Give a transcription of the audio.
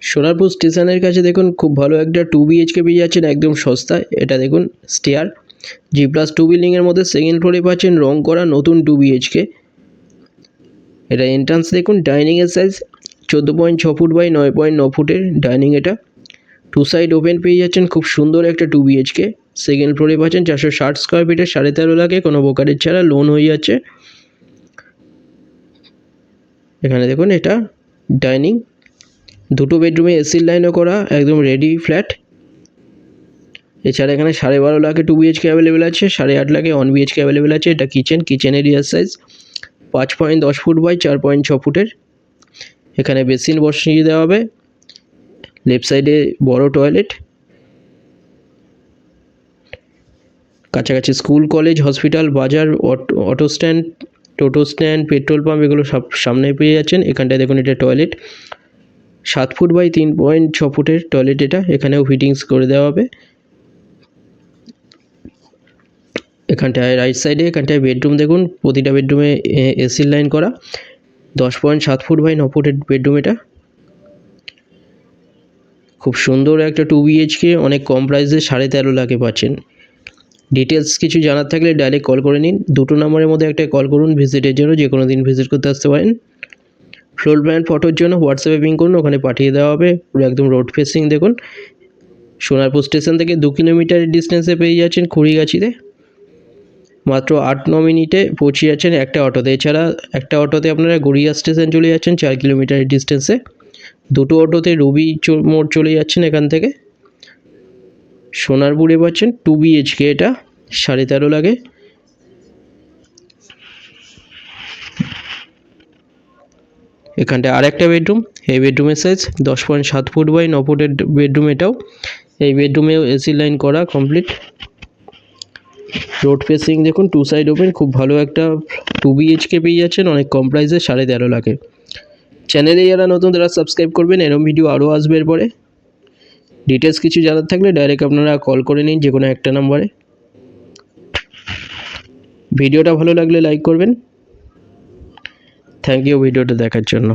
সোনারপুর স্টেশনের কাছে দেখুন খুব ভালো একটা 2 BHK পেয়ে যাচ্ছেন একদম সস্তায়। এটা দেখুন স্টেয়ার G+2 বিল্ডিংয়ের মধ্যে সেকেন্ড ফ্লোরে পাচ্ছেন রং করা নতুন 2 BHK। এটা এন্ট্রান্স দেখুন, ডাইনিংয়ের সাইজ 14.6 ফুট বাই 9.9 ফুটের ডাইনিং। এটা টু সাইড ওপেন পেয়ে যাচ্ছেন, খুব সুন্দর একটা 2 BHK। সেকেন্ড ফ্লোরে পাচ্ছেন 460 স্কোয়ার ফিটের 13.5 লাখে কোনো ব্রোকারেজ ছাড়া লোন হয়ে যাচ্ছে। এখানে দেখুন এটা ডাইনিং, দুটো বেডরুমে এসির লাইনও করা, একদম রেডি ফ্ল্যাট। এছাড়া এখানে 12.5 লাখে 2 BHK অ্যাভেলেবেল আছে, 8.5 লাখে 1 BHK অ্যাভেলেবেল আছে। এটা কিচেন এরিয়ার সাইজ 5.10 ফুট বাই 4.6 ফুটের। এখানে বেসিন বসিয়ে দেওয়া হবে। লেফট সাইডে বড় টয়লেট, কাছাকাছি স্কুল, কলেজ, হসপিটাল, বাজার, অটো স্ট্যান্ড, টোটো স্ট্যান্ড, পেট্রোল পাম্প এগুলো সব সামনে পেয়ে যাচ্ছেন। এখানটায় দেখুন এটা টয়লেট 7 ফুট বাই 3.6 ফুটের টয়লেট। এটা এখানেও ফিটিংস করে দেওয়া হবে। এখানটায় রাইট সাইডে এখানটায় বেডরুম দেখুন, প্রতিটা বেডরুমে এসির লাইন করা, 10.7 ফুট বাই 9 ফুটের বেডরুম। এটা খুব সুন্দর একটা 2 BHK, অনেক কম প্রাইসে 13.5 লাখে পাচ্ছেন। ডিটেলস কিছু জানার থাকলে ডাইরেক্ট কল করে নিন। দুটো নম্বরের মধ্যে একটা কল করুন ভিজিটের জন্য, যে কোনো দিন ভিজিট করতে আসতে পারেন। ফ্লোর প্ল্যান ফটোর জন্য হোয়াটসঅ্যাপে পিং করুন, ওখানে পাঠিয়ে দেওয়া হবে। পুরো একদম রোড ফেসিং দেখুন, সোনারপুর স্টেশন থেকে 2 কিলোমিটারের ডিস্টেন্সে পেয়ে যাচ্ছেন খুঁড়িগাছিতে। মাত্র 8-9 মিনিটে পৌঁছে যাচ্ছেন একটা অটোতে। এছাড়া একটা অটোতে আপনারা গড়িয়া স্টেশন চলে যাচ্ছেন 4 কিলোমিটারের ডিস্টেন্সে। দুটো অটোতে রবি মোড় চলে যাচ্ছেন এখান থেকে। সোনারপুরে পাচ্ছেন 2 BHK, এটা 13.5 লাখে। এখানটায় আরেকটা বেডরুম, এই বেডরুমের সাইজ 10.7 ফুট বাই 9 ফুটের বেডরুম। এটাও এই বেডরুমেও এসি লাইন করা কমপ্লিট। রোড ফেসিং দেখুন, টু সাইড ওপেন, খুব ভালো একটা 2 BHK পেয়ে যাচ্ছেন অনেক কম প্রাইসে 13.5 লাখে। চ্যানেলে যারা নতুন তারা সাবস্ক্রাইব করবেন, এরকম ভিডিও আরও আসবে এরপরে। ডিটেলস কিছু জানার থাকলে ডাইরেক্ট আপনারা কল করে নিন যে কোনো একটা নাম্বারে। ভিডিওটা ভালো লাগলে লাইক করবেন। থ্যাংক ইউ ভিডিওটা দেখার জন্য।